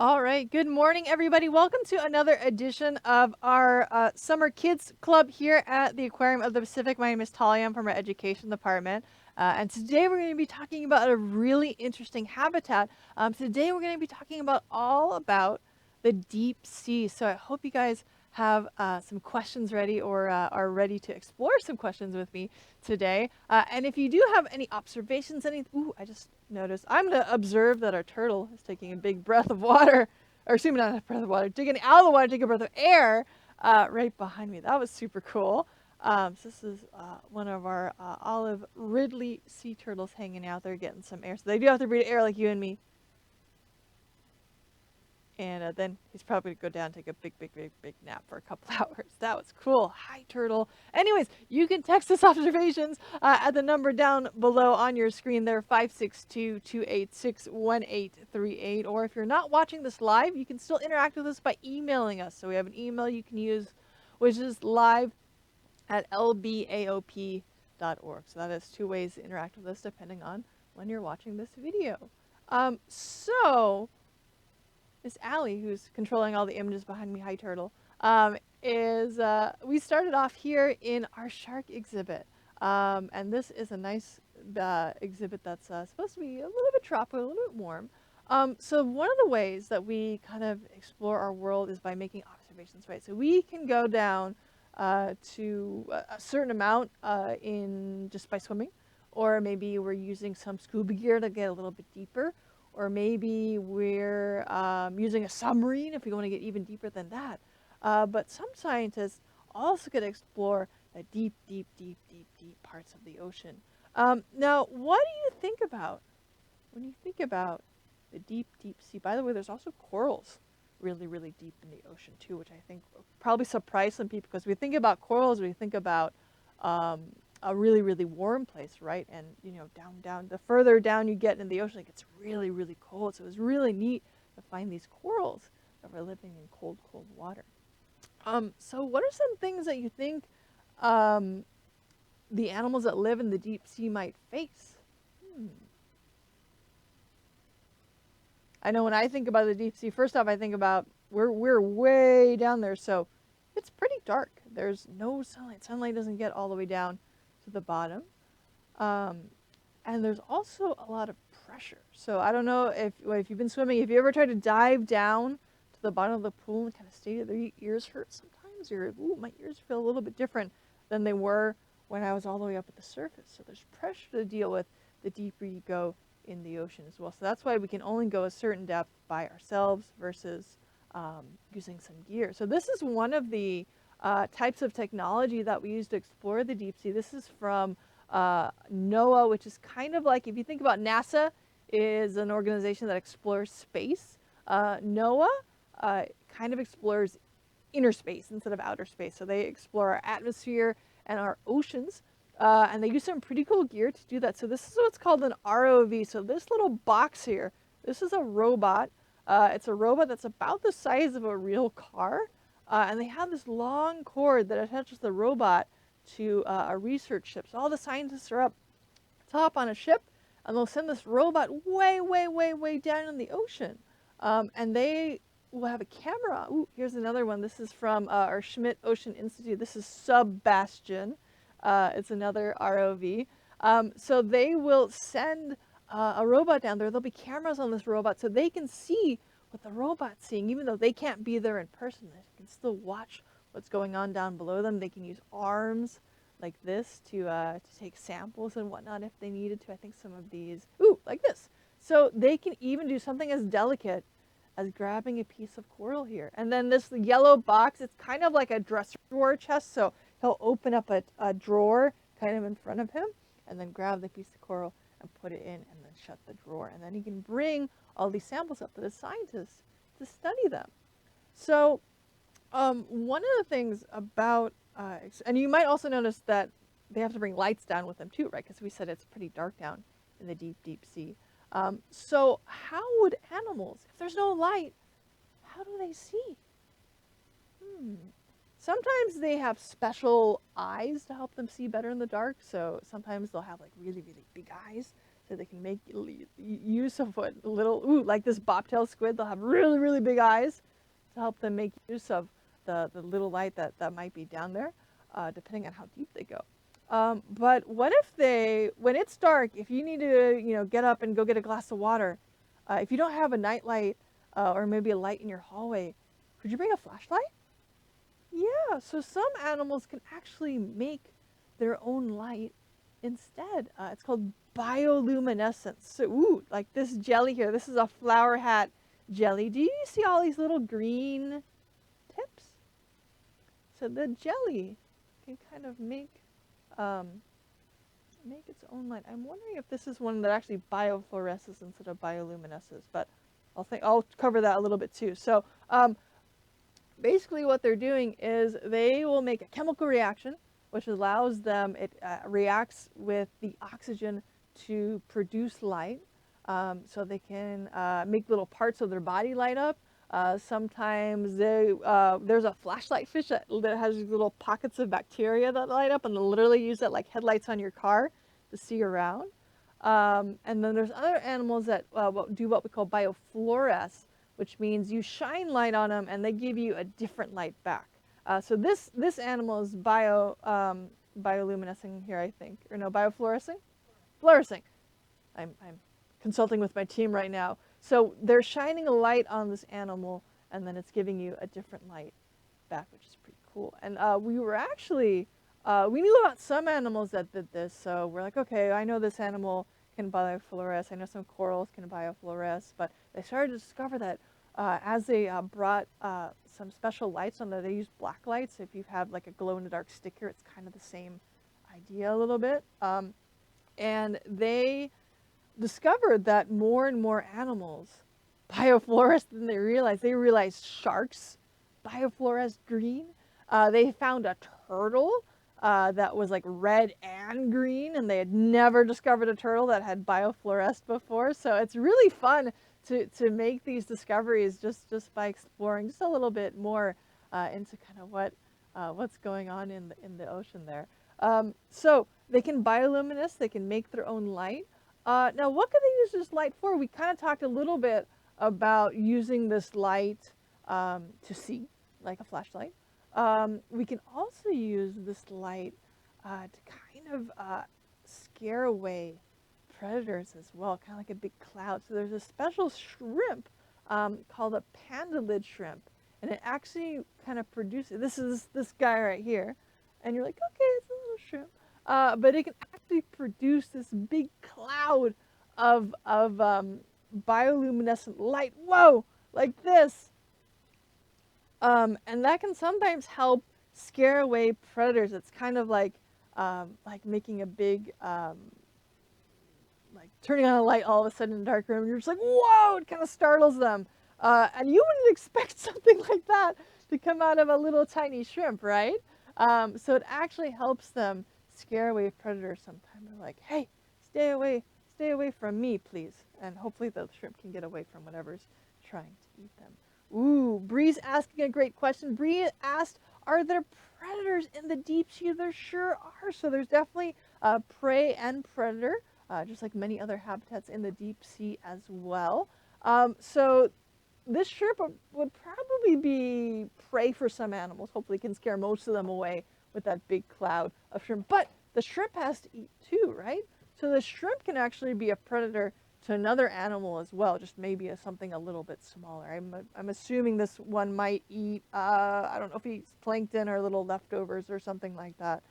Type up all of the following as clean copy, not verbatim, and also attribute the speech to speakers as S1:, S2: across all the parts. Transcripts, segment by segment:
S1: All right. Good morning, everybody. Welcome to another edition of our Summer Kids Club here at the Aquarium of the Pacific. My name is Talia. I'm from our education department. And today we're going to be talking about a really interesting habitat. Today we're going to be talking about all about the deep sea. So I hope you guys have some questions ready or are ready to explore some questions with me today. And if you do have any observations, I just noticed, I'm going to observe that our turtle is taking a big breath of water, or assuming not a breath of water, taking out of the water, taking a breath of air right behind me. That was super cool. So this is one of our olive Ridley sea turtles hanging out there getting some air. So they do have to breathe air like you and me. And then he's probably going to go down and take a big nap for a couple hours. That was cool. Hi, turtle. Anyways, you can text us observations at the number down below on your screen there, 562-286-1838. Or if you're not watching this live, you can still interact with us by emailing us. So we have an email you can use, which is live@lbaop.org. So that is two ways to interact with us depending on when you're watching this video. So Miss Allie, who's controlling all the images behind me, hi turtle, we started off here in our shark exhibit. And this is a nice exhibit that's supposed to be a little bit tropical, a little bit warm. So one of the ways that we kind of explore our world is by making observations, right? So we can go down to a certain amount in just by swimming, or maybe we're using some scuba gear to get a little bit deeper, or maybe we're using a submarine if we want to get even deeper than that. But some scientists also get to explore the deep parts of the ocean. Now, what do you think about when you think about the deep sea? By the way, there's also corals really deep in the ocean too, which I think probably surprise some people, because we think about corals, we think about a really warm place, right? And you know, down the further down you get in the ocean, it gets really cold. So it was really neat to find these corals that were living in cold water. So what are some things that you think the animals that live in the deep sea might face? I know when I think about the deep sea, first off, I think about we're way down there, so it's pretty dark. There's no sunlight. Sunlight doesn't get all the way down to the bottom. And there's also a lot of pressure. So I don't know if you've been swimming, if you ever tried to dive down to the bottom of the pool and kind of stay there, your ears hurt sometimes. My ears feel a little bit different than they were when I was all the way up at the surface. So there's pressure to deal with the deeper you go in the ocean as well. So that's why we can only go a certain depth by ourselves versus using some gear. So this is one of the types of technology that we use to explore the deep sea. This is from NOAA, which is kind of like, if you think about NASA is an organization that explores space, NOAA kind of explores inner space instead of outer space. So they explore our atmosphere and our oceans, and they use some pretty cool gear to do that. So this is what's called an ROV. So this little box here, this is a robot. It's a robot that's about the size of a real car, and they have this long cord that attaches the robot to a research ship. So all the scientists are up top on a ship, and they'll send this robot way down in the ocean. And they will have a camera. Ooh, here's another one. This is from our Schmidt Ocean Institute. This is Sebastian. It's another ROV. So they will send a robot down there. There'll be cameras on this robot so they can see what the robot's seeing, even though they can't be there in person. They can still watch what's going on down below them. They can use arms like this to take samples and whatnot if they needed to. I think some of these, like this. So they can even do something as delicate as grabbing a piece of coral here. And then this yellow box, it's kind of like a dresser drawer chest. So he'll open up a drawer kind of in front of him and then grab the piece of coral and put it in and then shut the drawer. And then he can bring all these samples up to the scientists to study them. So one of the things about, and you might also notice that they have to bring lights down with them too, right? Because we said it's pretty dark down in the deep sea. So how would animals, if there's no light, how do they see? Sometimes they have special eyes to help them see better in the dark. So sometimes they'll have like really big eyes So they can make use of what little, ooh, like this bobtail squid, they'll have really, really big eyes to help them make use of the little light that might be down there, depending on how deep they go. But what if when it's dark, if you need to, get up and go get a glass of water, if you don't have a night light or maybe a light in your hallway, could you bring a flashlight? Yeah, so some animals can actually make their own light instead. It's called bioluminescence. So, ooh, like this jelly here, this is a flower hat jelly. Do you see all these little green tips? So the jelly can kind of make its own light. I'm wondering if this is one that actually biofluoresces instead of bioluminesces, but I'll cover that a little bit too. So basically what they're doing is they will make a chemical reaction, which allows them, it reacts with the oxygen to produce light. So they can make little parts of their body light up. Sometimes there's a flashlight fish that has these little pockets of bacteria that light up, and they'll literally use that like headlights on your car to see around. And then there's other animals that do what we call biofluoresce, which means you shine light on them and they give you a different light back. So this animal is bioluminescing here, I think, or no, biofluorescing? Fluorescing. I'm consulting with my team right now. So they're shining a light on this animal, and then it's giving you a different light back, which is pretty cool. And we were actually, we knew about some animals that did this, so we're like, okay, I know this animal can biofluoresce. I know some corals can biofluoresce, but they started to discover that as they brought some special lights on there, they used black lights. If you have like a glow-in-the-dark sticker, it's kind of the same idea a little bit. And they discovered that more and more animals biofluoresce than they realized. They realized sharks biofluoresced green. They found a turtle that was like red and green, and they had never discovered a turtle that had biofluoresced before. So it's really fun to make these discoveries just by exploring just a little bit more into kind of what's going on in the ocean there. So they can bioluminesce. They can make their own light. Now, what can they use this light for? We kind of talked a little bit about using this light to see, like a flashlight. We can also use this light to kind of scare away predators as well, kind of like a big cloud. So there's a special shrimp called a Panda Lid Shrimp, and it actually kind of produces, this is this guy right here, and you're like, okay, it's a little shrimp. But it can actually produce this big cloud of bioluminescent light, whoa, like this. And that can sometimes help scare away predators. It's kind of like making a big, like turning on a light all of a sudden in a dark room. You're just like, whoa, it kind of startles them. And you wouldn't expect something like that to come out of a little tiny shrimp, right? So it actually helps them scare away predators sometimes. They're like, hey, stay away from me, please. And hopefully the shrimp can get away from whatever's trying to eat them. Ooh, Bree's asking a great question. Bree asked, are there predators in the deep sea? There sure are. So there's definitely prey and predator, just like many other habitats in the deep sea as well. So this shrimp would probably be prey for some animals. Hopefully can scare most of them away with that big cloud of shrimp. But the shrimp has to eat too, right? So the shrimp can actually be a predator to another animal as well, just maybe something a little bit smaller. I'm assuming this one might eat, I don't know if he eats plankton or little leftovers or something like that.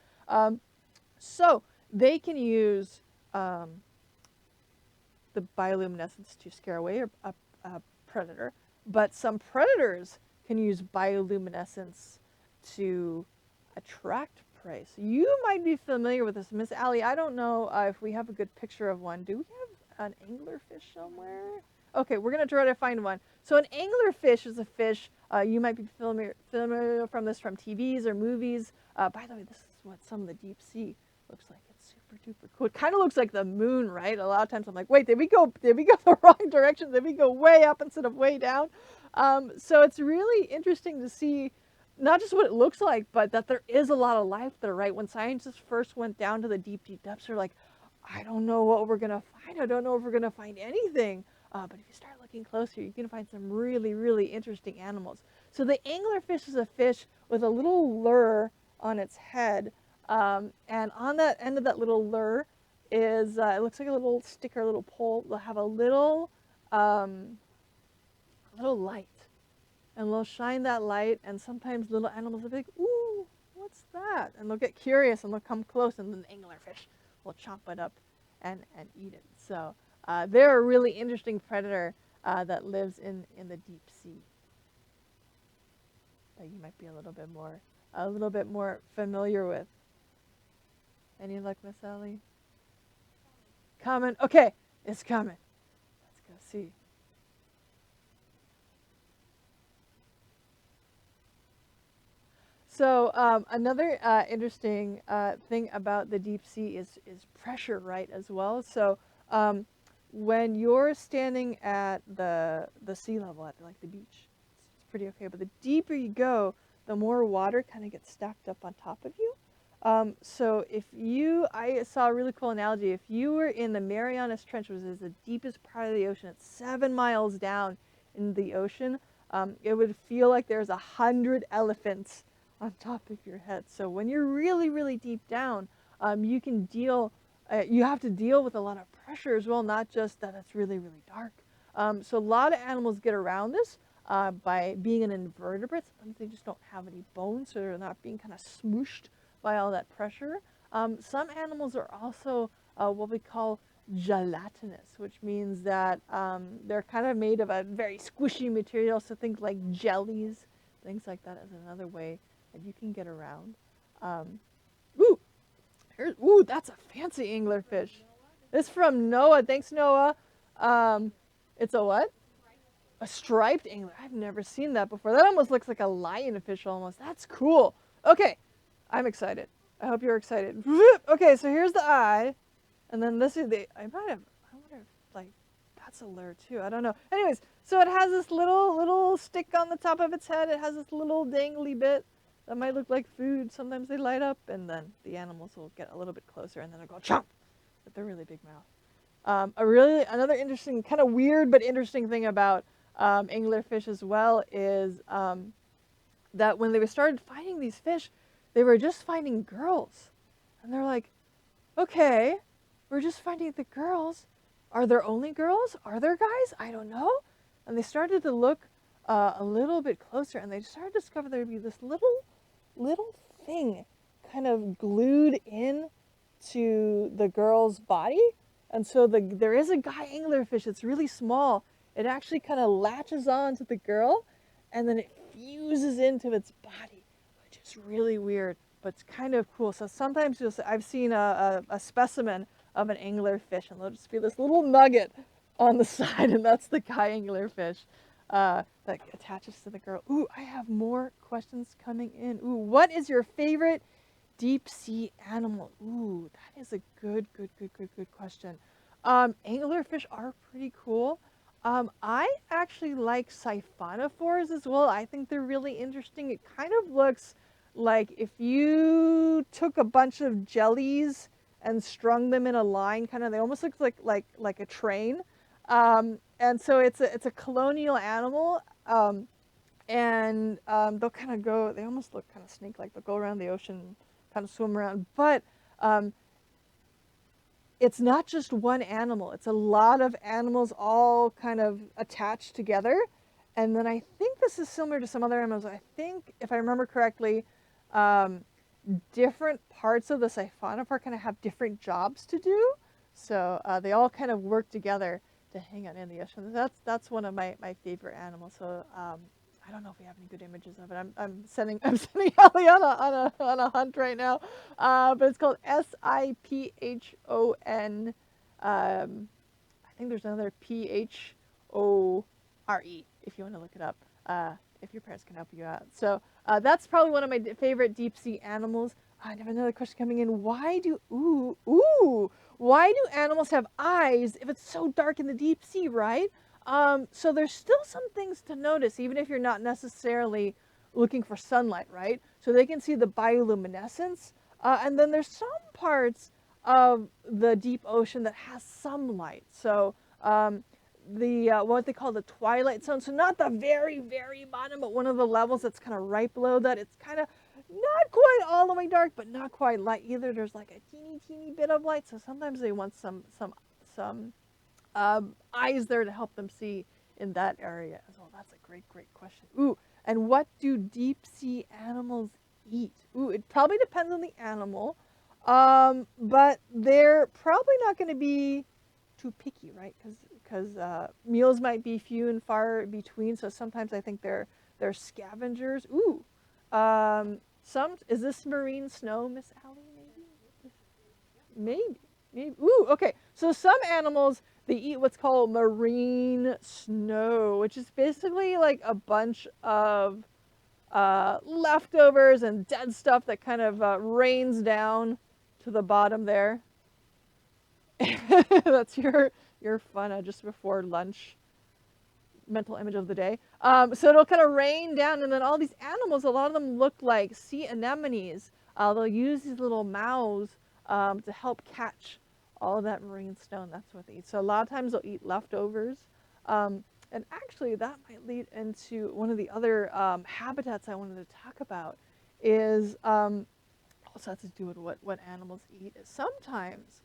S1: So they can use the bioluminescence to scare away a predator, but some predators can use bioluminescence to attract prey. So you might be familiar with this. Miss Allie, I don't know if we have a good picture of one. Do we have an anglerfish somewhere? Okay, we're going to try to find one. So an anglerfish is a fish, you might be familiar from this from TVs or movies. By the way, this is what some of the deep sea looks like. It's super duper cool. It kind of looks like the moon, right? A lot of times I'm like, wait, did we go the wrong direction? Did we go way up instead of way down? So it's really interesting to see not just what it looks like, but that there is a lot of life there, right? When scientists first went down to the deep, deep depths, they're like, oh my gosh, I don't know what we're going to find. I don't know if we're going to find anything. But if you start looking closer, you can find some really, really interesting animals. So the anglerfish is a fish with a little lure on its head. And on that end of that little lure is, it looks like a little sticker, a little pole. They'll have um, a little light. And they'll shine that light, and sometimes little animals will be like, ooh, what's that? And they'll get curious, and they'll come close, and then the anglerfish will chomp it up and eat it. So they're a really interesting predator that lives in the deep sea that you might be a little bit more familiar with. Any luck, Miss Ellie? Coming? Okay, it's coming. Let's go see. So another interesting thing about the deep sea is pressure, right, as well. So when you're standing at the sea level at like the beach, it's pretty okay. But the deeper you go, the more water kind of gets stacked up on top of you. So I saw a really cool analogy. If you were in the Marianas Trench, which is the deepest part of the ocean, it's 7 miles down in the ocean, it would feel like there's 100 elephants on top of your head. So when you're really, really deep down, you have to deal with a lot of pressure as well, not just that it's really, really dark. So a lot of animals get around this by being an invertebrate. Sometimes they just don't have any bones, so they're not being kind of smooshed by all that pressure. Some animals are also what we call gelatinous, which means that they're kind of made of a very squishy material. So think like jellies, things like that is another way that you can get around. Ooh, that's a fancy anglerfish. This is from Noah. Thanks, Noah. It's a what? A striped angler. I've never seen that before. That almost looks like a lionfish almost. That's cool. Okay, I'm excited. I hope you're excited. Okay, so here's the eye. And then this is I wonder if, like, that's a lure too. I don't know. Anyways, so it has this little stick on the top of its head. It has this little dangly bit that might look like food. Sometimes they light up, and then the animals will get a little bit closer, and then they'll go chomp with their really big mouth. Another interesting, kind of weird but interesting thing about anglerfish as well is that when they started finding these fish, they were just finding girls, and they're like, okay, we're just finding the girls. Are there only girls? Are there guys? I don't know. And they started to look a little bit closer, and they started to discover there would be this little thing kind of glued in to the girl's body. And so there is a guy anglerfish. It's really small. It actually kind of latches on to the girl, and then it fuses into its body, which is really weird, but it's kind of cool. So sometimes I've seen a specimen of an anglerfish, and there'll just be this little nugget on the side, and that's the guy anglerfish that attaches to the girl. Ooh, I have more questions coming in. Ooh, what is your favorite deep sea animal? Ooh, that is a good question. Anglerfish are pretty cool. I actually like siphonophores as well. I think they're really interesting. It kind of looks like if you took a bunch of jellies and strung them in a line, they almost look like a train. And so it's a colonial animal. They'll kind of go, they almost look kind of snake-like. They'll go around the ocean, kind of swim around. But it's not just one animal. It's a lot of animals all kind of attached together. And then I think this is similar to some other animals. I think, if I remember correctly, different parts of the siphonophore kind of have different jobs to do. So they all kind of work together to hang out in the ocean. That's one of my favorite animals. So I don't know if we have any good images of it. I'm sending Ellie on a hunt right now. But it's called Siphon. I think there's another Phore if you want to look it up. If your parents can help you out. So that's probably one of my favorite deep sea animals. I have another question coming in. Why do animals have eyes if it's so dark in the deep sea, right? So there's still some things to notice, even if you're not necessarily looking for sunlight, right? So they can see the bioluminescence. And then there's some parts of the deep ocean that has some light. So the what they call the twilight zone. So not the very, very bottom, but one of the levels that's kind of right below that. It's kind of not quite all the way dark, but not quite light either. There's like a teeny, teeny bit of light. So sometimes they want some eyes there to help them see in that area as well. That's a great, great question. Ooh, and what do deep sea animals eat? Ooh, it probably depends on the animal, but they're probably not going to be too picky, right? Because meals might be few and far between. So sometimes I think they're scavengers. Ooh, some is this marine snow, Miss Allie? Maybe, maybe. Ooh, okay. So some animals they eat what's called marine snow, which is basically like a bunch of leftovers and dead stuff that kind of rains down to the bottom there. That's your fun just before lunch mental image of the day. So it'll kind of rain down, and then all these animals, a lot of them look like sea anemones. They'll use these little mouths to help catch all of that marine snow, and that's what they eat. So a lot of times they'll eat leftovers. And actually, that might lead into one of the other habitats I wanted to talk about is also has to do with what animals eat. Sometimes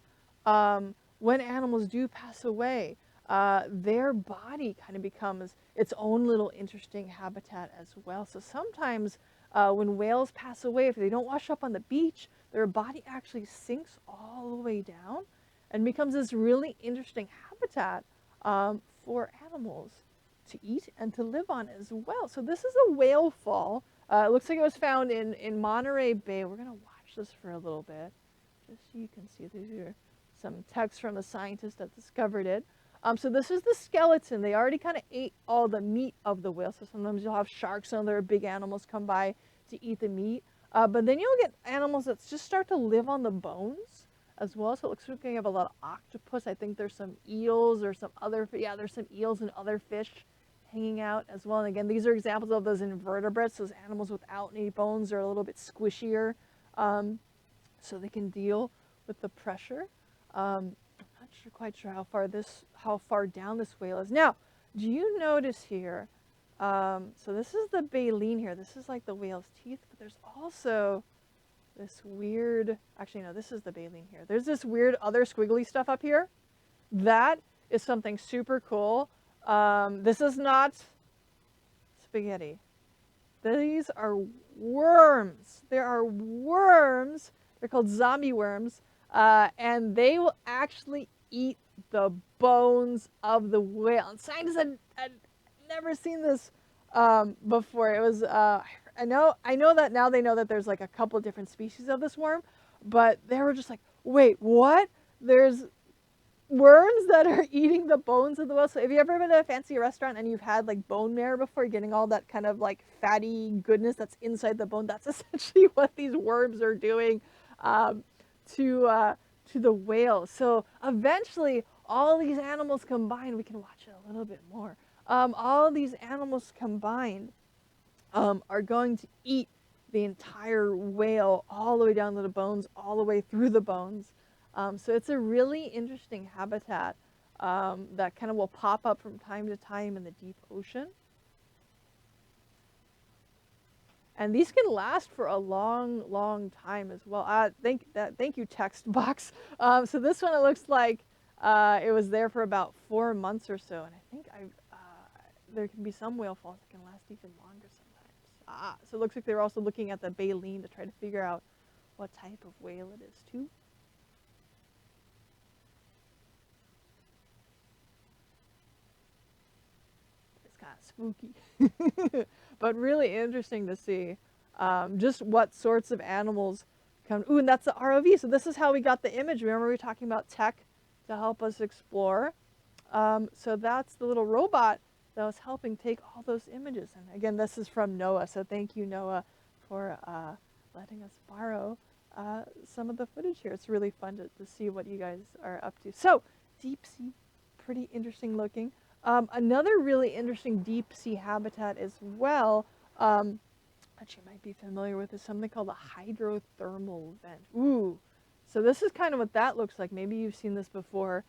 S1: when animals do pass away, their body kind of becomes its own little interesting habitat as well. So sometimes when whales pass away, if they don't wash up on the beach, their body actually sinks all the way down and becomes this really interesting habitat for animals to eat and to live on as well. So this is a whale fall. It looks like it was found in Monterey Bay. We're going to watch this for a little bit just so you can see. These are some text from a scientist that discovered it. So this is the skeleton. They already kind of ate all the meat of the whale. So sometimes you'll have sharks and other big animals come by to eat the meat. But then you'll get animals that just start to live on the bones as well. So it looks like you have a lot of octopus. I think there's some eels or some other, yeah, there's some eels and other fish hanging out as well. And again, these are examples of those invertebrates, those animals without any bones. Are a little bit squishier, so they can deal with the pressure. I'm not quite sure how far down this whale is. Now, do you notice here? So this is the baleen here. This is like the whale's teeth, but there's also this weird. Actually, no, this is the baleen here. There's this weird other squiggly stuff up here. That is something super cool. This is not spaghetti. These are worms. There are worms. They're called zombie worms. And they will actually eat the bones of the whale. And scientists had never seen this before. It was I know that now they know that there's like a couple of different species of this worm, but they were just like, wait, what? There's worms that are eating the bones of the whale. So have you ever been to a fancy restaurant and you've had like bone marrow before, you're getting all that kind of like fatty goodness that's inside the bone? That's essentially what these worms are doing to the whale. So eventually all these animals combined, we can watch it a little bit more. All these animals combined are going to eat the entire whale all the way down to the bones, all the way through the bones. So it's a really interesting habitat that kind of will pop up from time to time in the deep ocean. And these can last for a long, long time as well. Thank you, text box. So this one, it looks like it was there for about 4 months or so. And I think there can be some whale falls that can last even longer sometimes. So it looks like they're also looking at the baleen to try to figure out what type of whale it is too. Kind of spooky, but really interesting to see just what sorts of animals come. Ooh, and that's the ROV. So this is how we got the image. Remember we were talking about tech to help us explore. So that's the little robot that was helping take all those images. And again, this is from NOAA. So thank you, NOAA, for letting us borrow some of the footage here. It's really fun to see what you guys are up to. So deep sea, pretty interesting looking. Another really interesting deep sea habitat as well, that you might be familiar with, is something called a hydrothermal vent. Ooh, So this is kind of what that looks like. Maybe you've seen this before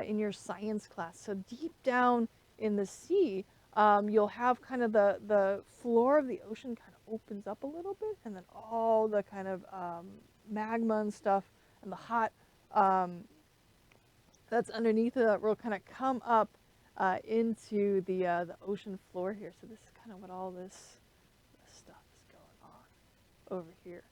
S1: in your science class. So deep down in the sea, you'll have kind of the floor of the ocean kind of opens up a little bit, and then all the kind of magma and stuff and the hot that's underneath it will kind of come up into the ocean floor here. So this is kind of what all this stuff is going on over here.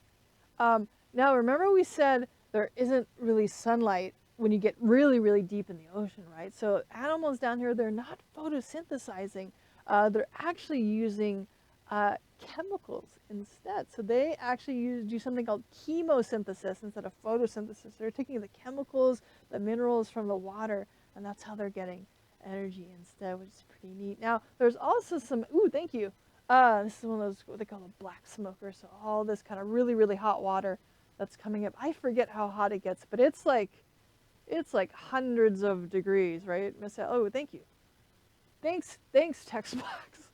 S1: Now remember we said there isn't really sunlight when you get really, really deep in the ocean, right? So animals down here, they're not photosynthesizing. They're actually using chemicals instead. So they actually do something called chemosynthesis instead of photosynthesis. They're taking the chemicals, the minerals from the water, and that's how they're getting energy instead, which is pretty neat. Now, there's also some, ooh, thank you. This is one of those, what they call a black smoker. So all this kind of really, really hot water that's coming up. I forget how hot it gets, but it's like hundreds of degrees, right, Miss? Oh, thank you. Thanks, text box.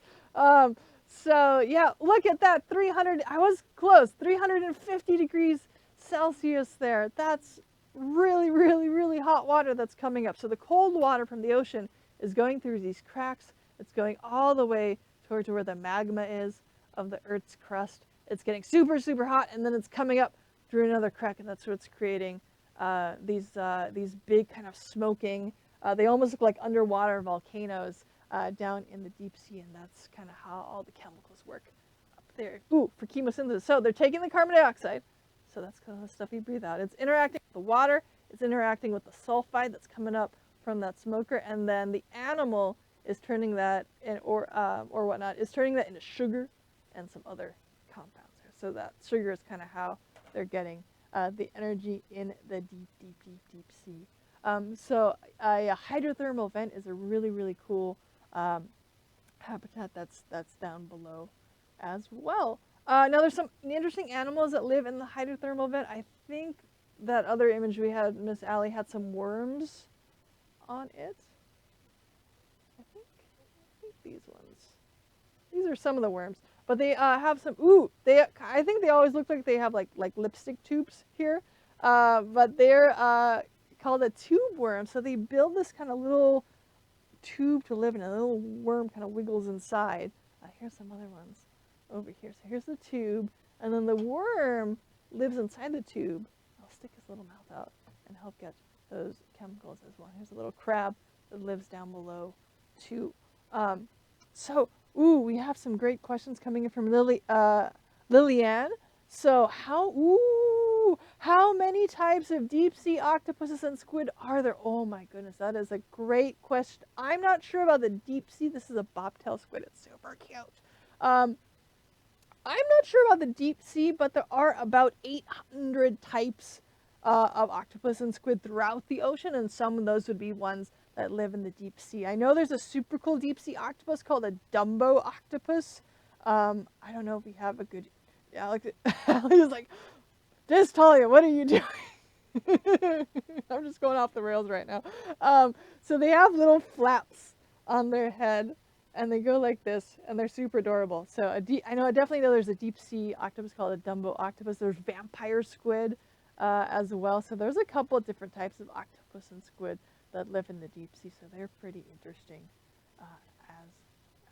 S1: So yeah, look at that, 300. I was close. 350 degrees Celsius there. That's really, really, really hot water that's coming up. So the cold water from the ocean is going through these cracks. It's going all the way toward to where the magma is of the Earth's crust. It's getting super, super hot, and then it's coming up through another crack, and that's what's creating these big kind of smoking. They almost look like underwater volcanoes down in the deep sea, and that's kind of how all the chemicals work up there. Ooh, for chemosynthesis. So they're taking the carbon dioxide, so that's kind of the stuff you breathe out. It's interacting with the water, it's interacting with the sulfide that's coming up from that smoker, and then the animal is turning that, or whatnot, is turning that into sugar and some other compounds there. So that sugar is kind of how they're getting the energy in the deep, deep, deep, deep sea. So a hydrothermal vent is a really, really cool habitat that's down below as well. Now there's some interesting animals that live in the hydrothermal vent. I think that other image we had, Miss Allie, had some worms on it. I think these ones. These are some of the worms, but they have some. Ooh, I think they always look like they have like lipstick tubes here, but they're called a tube worm. So they build this kind of little tube to live in. A little worm kind of wiggles inside. Here's some other ones over here. So here's the tube, and then the worm lives inside the tube. I'll stick his little mouth out and help get those chemicals as well. Here's a little crab that lives down below too. Ooh, we have some great questions coming in from Lillian. So how many types of deep sea octopuses and squid are there? Oh my goodness, that is a great question. I'm not sure about the deep sea. This is a bobtail squid. It's super cute. I'm not sure about the deep sea, but there are about 800 types of octopus and squid throughout the ocean, and some of those would be ones that live in the deep sea. I know there's a super cool deep sea octopus called a Dumbo octopus. I don't know if we have a good. Alex is like, just Talia, what are you doing? I'm just going off the rails right now. So they have little flaps on their head, and they go like this, and they're super adorable. So I definitely know there's a deep sea octopus called a Dumbo octopus. There's vampire squid as well. So there's a couple of different types of octopus and squid that live in the deep sea. So they're pretty interesting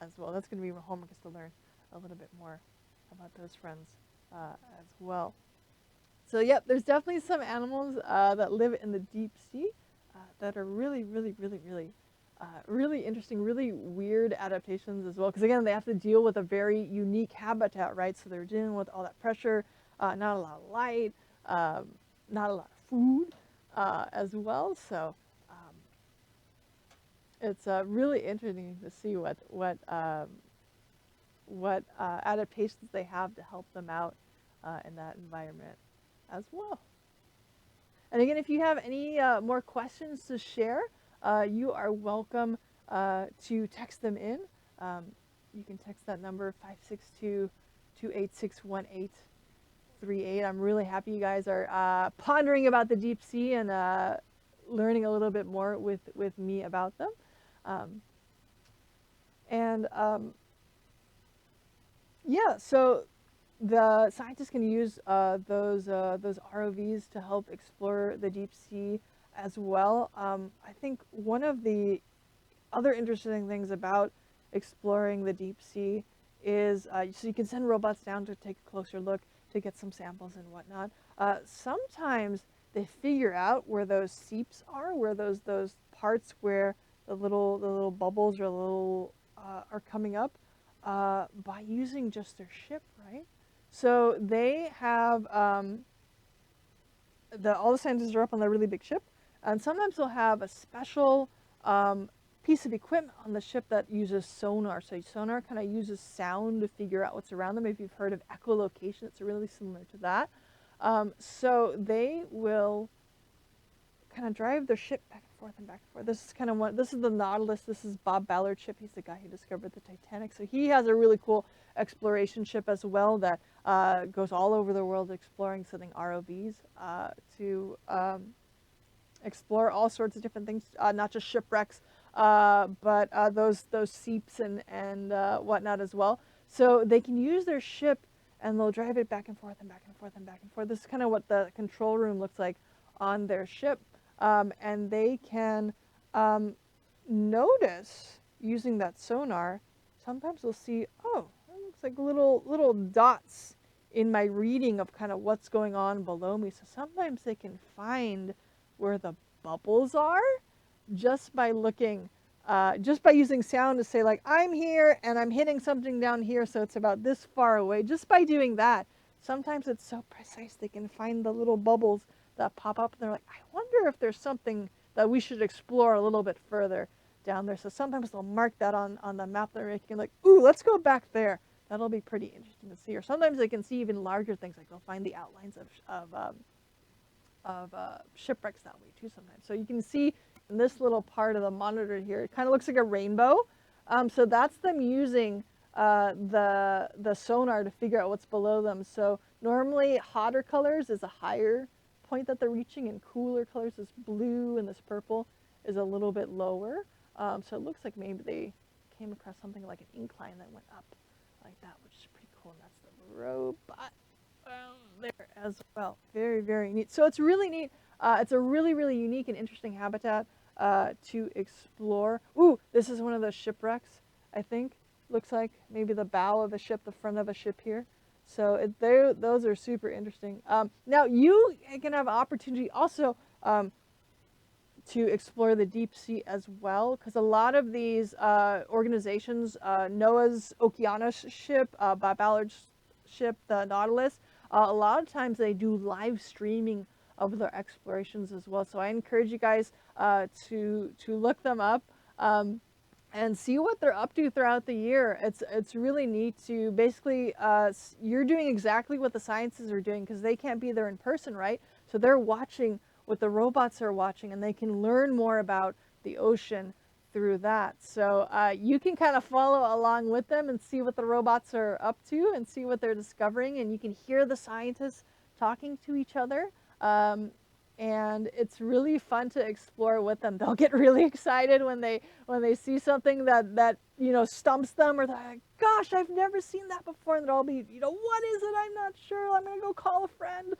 S1: as well. That's going to be my homework, is to learn a little bit more about those friends as well. So yep, there's definitely some animals that live in the deep sea that are really, really, really, really, really interesting, really weird adaptations as well. Because again, they have to deal with a very unique habitat, right? So they're dealing with all that pressure, not a lot of light, not a lot of food as well. So it's really interesting to see what adaptations they have to help them out in that environment as well. And again, if you have any more questions to share, you are welcome to text them in. You can text that number 562-286-1838. I'm really happy you guys are pondering about the deep sea and learning a little bit more with me about them. Yeah, so the scientists can use those ROVs to help explore the deep sea as well. I think one of the other interesting things about exploring the deep sea is so you can send robots down to take a closer look to get some samples and whatnot. Sometimes they figure out where those seeps are, where those parts where the little bubbles or little are coming up by using just their ship, right? So they have all the scientists are up on the really big ship, and sometimes they'll have a special piece of equipment on the ship that uses sonar. So sonar kind of uses sound to figure out what's around them. If you've heard of echolocation, it's really similar to that. So they will kind of drive their ship back and forth and back and forth. This is kind of one. This is the Nautilus. This is Bob Ballard's ship. He's the guy who discovered the Titanic. So he has a really cool exploration ship as well that goes all over the world exploring, sending ROVs to explore all sorts of different things, not just shipwrecks, but those seeps and whatnot as well. So they can use their ship and they'll drive it back and forth and back and forth and back and forth. This is kind of what the control room looks like on their ship, and they can notice using that sonar. Sometimes they'll see, oh, it looks like little dots in my reading of kind of what's going on below me. So sometimes they can find where the bubbles are just by looking, just by using sound to say like, I'm here and I'm hitting something down here, so it's about this far away. Just by doing that, sometimes it's so precise they can find the little bubbles that pop up and they're like, I wonder if there's something that we should explore a little bit further down there. So sometimes they'll mark that on the map they're making, like, ooh, let's go back there. That'll be pretty interesting to see. Or sometimes they can see even larger things, like they'll find the outlines of shipwrecks that way too sometimes. So you can see in this little part of the monitor here, it kind of looks like a rainbow. So that's them using the sonar to figure out what's below them. So normally hotter colors is a higher point that they're reaching, and cooler colors, this blue and this purple, is a little bit lower. So it looks like maybe they came across something like an incline that went up like that, which is pretty cool. And that's the robot there as well. Very, very neat. So it's really neat. It's a really, really unique and interesting habitat to explore. Ooh, this is one of those shipwrecks, I think. Looks like maybe the bow of a ship, the front of a ship here. So those are super interesting. Now you can have opportunity also to explore the deep sea as well, because a lot of these organizations, NOAA's Oceanus ship, Bob Ballard's ship, the Nautilus, a lot of times they do live streaming of their explorations as well. So I encourage you guys to look them up and see what they're up to throughout the year. It's really neat to basically, you're doing exactly what the scientists are doing, because they can't be there in person, right? So they're watching what the robots are watching, and they can learn more about the ocean through that. So you can kind of follow along with them and see what the robots are up to and see what they're discovering, and you can hear the scientists talking to each other. And it's really fun to explore with them. They'll get really excited when they see something that stumps them, or they're like, gosh, I've never seen that before, and they'll all be, what is it? I'm not sure. I'm gonna go call a friend.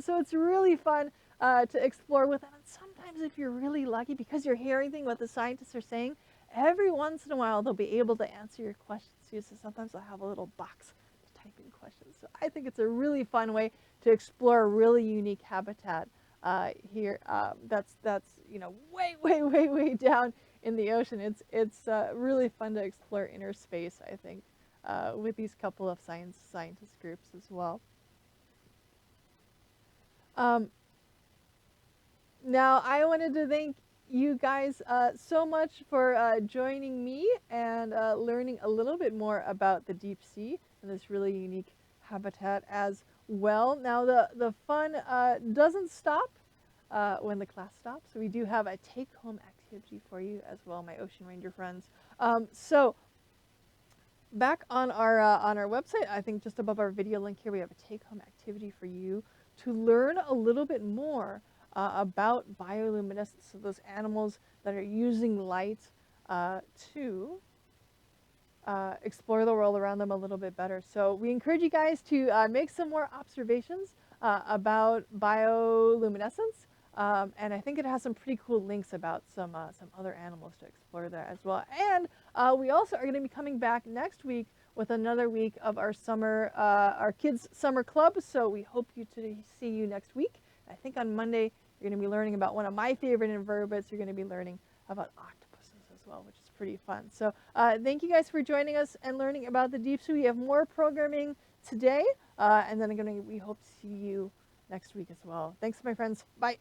S1: So it's really fun to explore with them. And sometimes if you're really lucky, because you're hearing things what the scientists are saying, every once in a while they'll be able to answer your questions too. So sometimes they'll have a little box to type in questions. So I think it's a really fun way to explore a really unique habitat here. That's way down in the ocean. It's really fun to explore inner space, I think, with these couple of scientist groups as well. Now, I wanted to thank you guys so much for joining me and learning a little bit more about the deep sea and this really unique habitat as well. Now, the fun doesn't stop when the class stops. We do have a take-home activity for you as well, my Ocean Ranger friends. So back on our website, I think just above our video link here, we have a take-home activity for you to learn a little bit more about bioluminescence, so those animals that are using light to explore the world around them a little bit better. So we encourage you guys to make some more observations about bioluminescence. And I think it has some pretty cool links about some other animals to explore there as well. And we also are going to be coming back next week with another week of our summer, our kids' summer club. So we hope to see you next week. I think on Monday you're going to be learning about one of my favorite invertebrates. You're going to be learning about octopuses as well, which is pretty fun. So thank you guys for joining us and learning about the deep sea. We have more programming today, and then we hope to see you next week as well. Thanks, my friends. Bye.